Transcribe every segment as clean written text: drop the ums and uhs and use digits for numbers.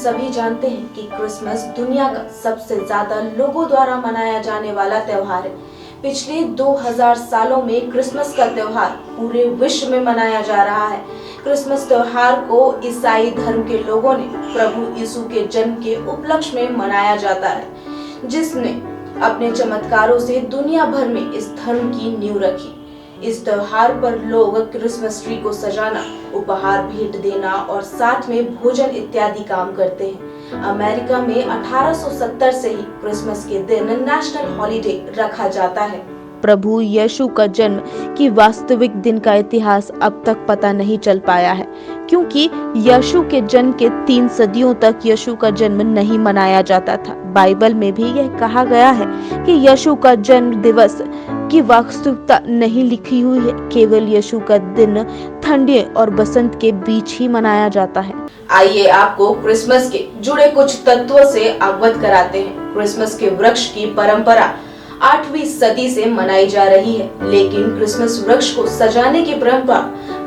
सभी जानते हैं कि क्रिसमस दुनिया का सबसे ज्यादा लोगों द्वारा मनाया जाने वाला त्योहार है। पिछले 2000 सालों में क्रिसमस का त्योहार पूरे विश्व में मनाया जा रहा है। क्रिसमस त्योहार को ईसाई धर्म के लोगों ने प्रभु यीशु के जन्म के उपलक्ष्य में मनाया जाता है, जिसने अपने चमत्कारों से दुनिया भर में इस धर्म की नींव रखी। इस त्योहार पर लोग क्रिसमस ट्री को सजाना, उपहार भेंट देना और साथ में भोजन इत्यादि काम करते हैं। अमेरिका में 1870 से ही क्रिसमस के दिन नेशनल हॉलिडे रखा जाता है। प्रभु यीशु का जन्म की वास्तविक दिन का इतिहास अब तक पता नहीं चल पाया है, क्योंकि यीशु के जन्म के 3 सदियों तक यीशु का जन्म नहीं मनाया जाता था। बाइबल में भी यह कहा गया है कि यीशु का जन्म दिवस की वास्तविकता नहीं लिखी हुई है। केवल यीशु का दिन ठंडी और बसंत के बीच ही मनाया जाता है। आइए आपको क्रिसमस के जुड़े कुछ तत्वों से अवगत कराते हैं। क्रिसमस के वृक्ष की परंपरा 8वीं सदी से मनाई जा रही है, लेकिन क्रिसमस वृक्ष को सजाने की परंपरा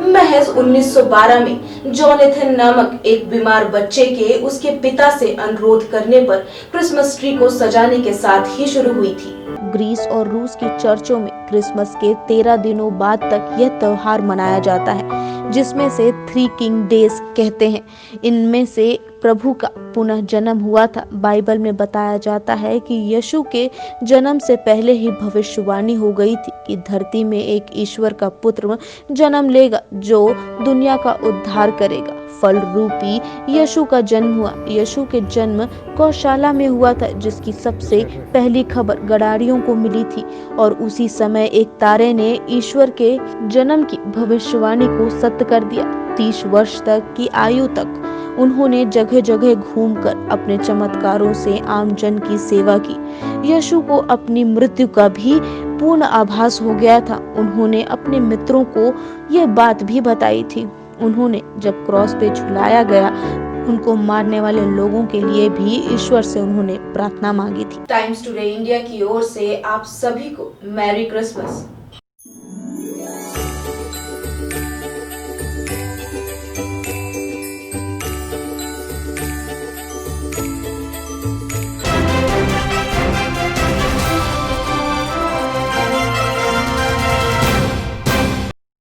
महज 1912 में जोनाथन नामक एक बीमार बच्चे के उसके पिता से अनुरोध करने पर क्रिसमस ट्री को सजाने के साथ ही शुरू हुई थी। ग्रीस और रूस की चर्चों में क्रिसमस के 13 दिनों बाद तक यह त्योहार मनाया जाता है, जिसमें से 3 किंग डेज कहते हैं। इनमें से प्रभु का पुनः जन्म हुआ था। बाइबल में बताया जाता है कि यीशु के जन्म से पहले ही भविष्यवाणी हो गई थी कि धरती में एक ईश्वर का पुत्र जन्म लेगा जो दुनिया का उद्धार करेगा। फल रूपी यीशु का जन्म हुआ। यीशु के जन्म गौशाला में हुआ था, जिसकी सबसे पहली खबर गड़ारियों को मिली थी, और उसी समय एक तारे ने ईश्वर के जन्म की भविष्यवाणी को सत्य कर दिया। 30 वर्ष तक की आयु तक उन्होंने जगह जगह घूमकर अपने चमत्कारों से आम जन की सेवा की। यीशु को अपनी मृत्यु का भी पूर्ण आभास हो गया था। उन्होंने अपने मित्रों को यह बात भी बताई थी। उन्होंने जब क्रॉस पे झुलाया गया, उनको मारने वाले लोगों के लिए भी ईश्वर से उन्होंने प्रार्थना मांगी थी। टाइम्स टुडे इंडिया की ओर से आप सभी को मैरी क्रिसमस।